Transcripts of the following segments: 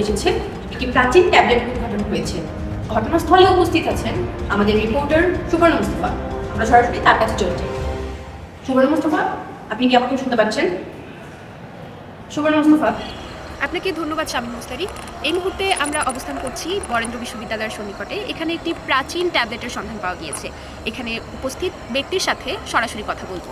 এসেছে একটি প্রাচীন ট্যাবলেট উদ্ঘাটন হয়েছে। ঘটনাস্থলে উপস্থিত আছেন আমাদের রিপোর্টার সুবর্ণ মুস্তফা। আমরা সরাসরি তার কাছে চলে যাই। সুবর্ণ মুস্তফা, আপনি কি আমাকে শুনতে পাচ্ছেন? সুবর্ণ মুস্তফা, আপনাকে ধন্যবাদ শামীম মুস্তারি। এই মুহূর্তে আমরা অবস্থান করছি বরেন্দ্র বিশ্ববিদ্যালয়ের সন্নিকটে। এখানে একটি প্রাচীন ট্যাবলেটের সন্ধান পাওয়া গিয়েছে। এখানে উপস্থিত ব্যক্তির সাথে সরাসরি কথা বলবো।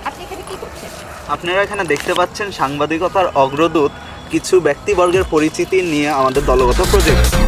আপনি এখানে কি করছেন? আপনারা এখানে দেখতে পাচ্ছেন সাংবাদিকতার অগ্রদূত কিছু ব্যক্তিবর্গের পরিচিতি নিয়ে আমাদের দলগত প্রজেক্ট।